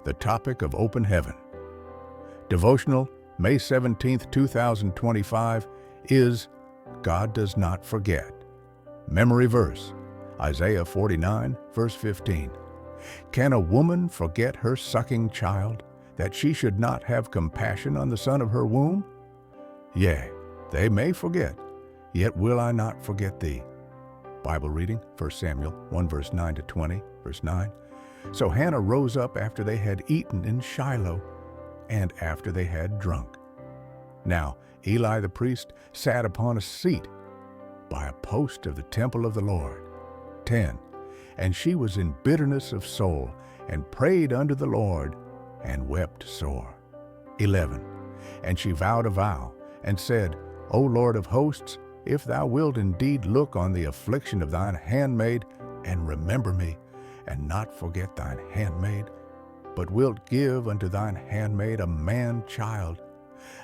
The topic of open heaven. Devotional, May 17, 2025, is God Does Not Forget. Memory verse, Isaiah 49, verse 15. Can a woman forget her sucking child, that she should not have compassion on the son of her womb? Yea, they may forget, yet will I not forget thee. Bible reading, 1 Samuel 1, verse 9 to 20, verse 9. So Hannah rose up after they had eaten in Shiloh, and after they had drunk. Now Eli the priest sat upon a seat by a post of the temple of the Lord. 10. And she was in bitterness of soul, and prayed unto the Lord, and wept sore. 11. And she vowed a vow, and said, O Lord of hosts, if thou wilt indeed look on the affliction of thine handmaid, and remember me, and not forget thine handmaid, but wilt give unto thine handmaid a man-child,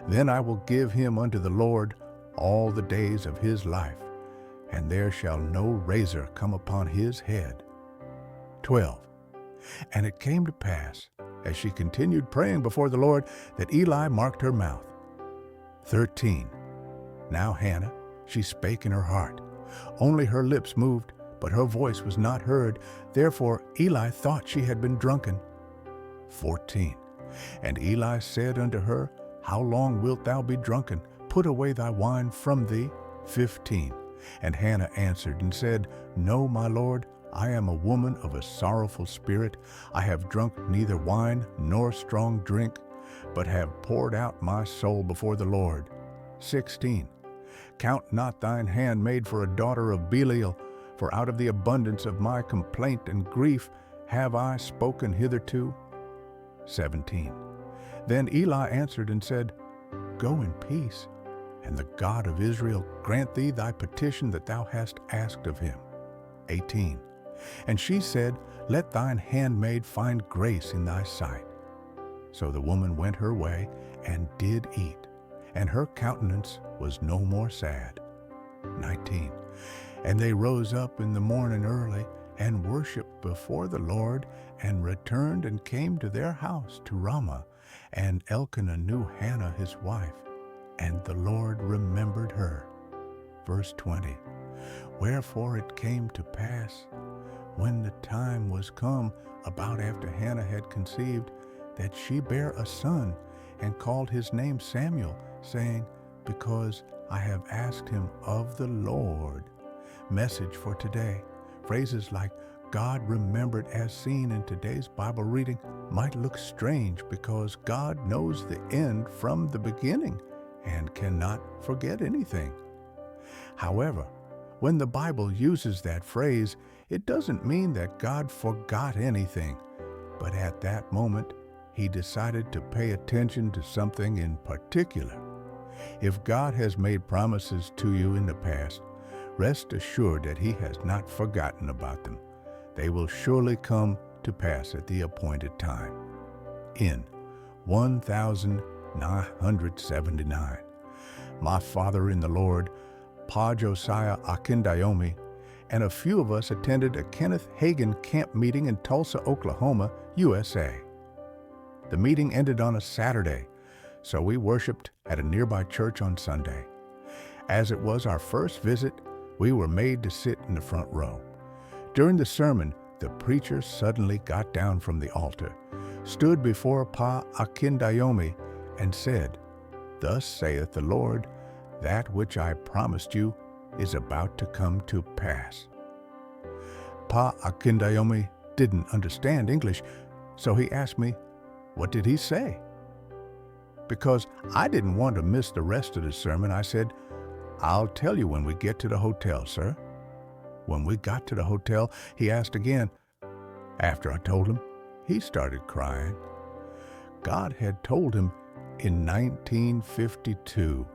then I will give him unto the Lord all the days of his life, and there shall no razor come upon his head. 12. And it came to pass, as she continued praying before the Lord, that Eli marked her mouth. 13. Now Hannah, she spake in her heart. Only her lips moved, but her voice was not heard. Therefore Eli thought she had been drunken. 14. And Eli said unto her, How long wilt thou be drunken? Put away thy wine from thee. 15. And Hannah answered and said, No, my Lord, I am a woman of a sorrowful spirit. I have drunk neither wine nor strong drink, but have poured out my soul before the Lord. 16. Count not thine handmaid for a daughter of Belial, for out of the abundance of my complaint and grief have I spoken hitherto. 17. Then Eli answered and said, Go in peace, and the God of Israel grant thee thy petition that thou hast asked of him. 18. And she said, Let thine handmaid find grace in thy sight. So the woman went her way, and did eat, and her countenance was no more sad. 19. And they rose up in the morning early, and worshipped before the Lord, and returned and came to their house to Ramah. And Elkanah knew Hannah his wife, and the Lord remembered her. Verse 20. Wherefore it came to pass, when the time was come, about after Hannah had conceived, that she bare a son, and called his name Samuel, saying, Because I have asked him of the Lord. Message for today. Phrases like God remembered as seen in today's Bible reading might look strange because God knows the end from the beginning and cannot forget anything. However, when the Bible uses that phrase, it doesn't mean that God forgot anything, but at that moment, he decided to pay attention to something in particular. If God has made promises to you in the past, rest assured that he has not forgotten about them. They will surely come to pass at the appointed time. In 1979, my father in the Lord, Pa Josiah Akindayomi, and a few of us attended a Kenneth Hagin camp meeting in Tulsa, Oklahoma, USA. The meeting ended on a Saturday, so we worshiped at a nearby church on Sunday. As it was our first visit, we were made to sit in the front row. During the sermon, the preacher suddenly got down from the altar, stood before Pa Akindayomi, and said, Thus saith the Lord, that which I promised you is about to come to pass. Pa Akindayomi didn't understand English, so he asked me, What did he say? Because I didn't want to miss the rest of the sermon, I said, I'll tell you when we get to the hotel, sir. When we got to the hotel, he asked again. After I told him, he started crying. God had told him in 1952,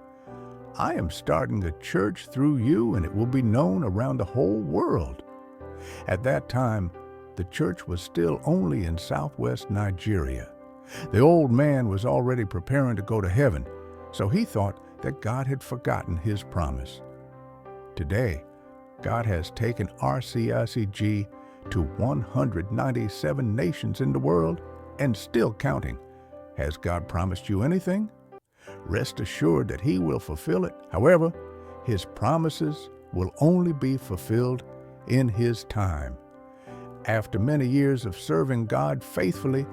I am starting a church through you, and it will be known around the whole world. At that time, the church was still only in southwest Nigeria. The old man was already preparing to go to heaven, so he thought that God had forgotten his promise. Today, God has taken RCICG to 197 nations in the world and still counting. Has God promised you anything? Rest assured that He will fulfill it. However, His promises will only be fulfilled in His time. After many years of serving God faithfully,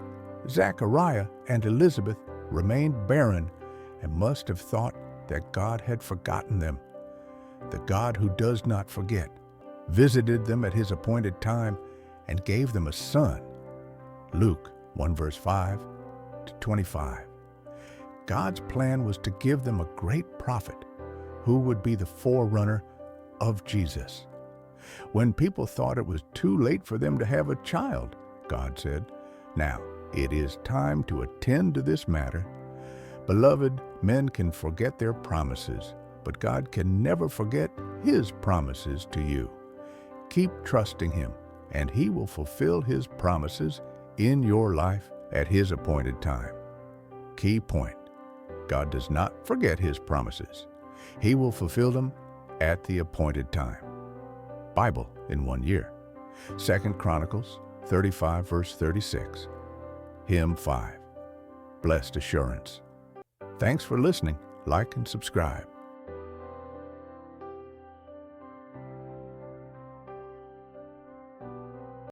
Zechariah and Elizabeth remained barren and must have thought that God had forgotten them. The God who does not forget visited them at His appointed time and gave them a son. Luke 1 verse 5 to 25. God's plan was to give them a great prophet who would be the forerunner of Jesus. When people thought it was too late for them to have a child, God said, "Now it is time to attend to this matter." Beloved, men can forget their promises, but God can never forget His promises to you. Keep trusting Him, and He will fulfill His promises in your life at His appointed time. Key point: God does not forget His promises. He will fulfill them at the appointed time. Bible in 1 year. 2 Chronicles 35 verse 36. Hymn 5. Blessed Assurance. Thanks for listening. Like and subscribe.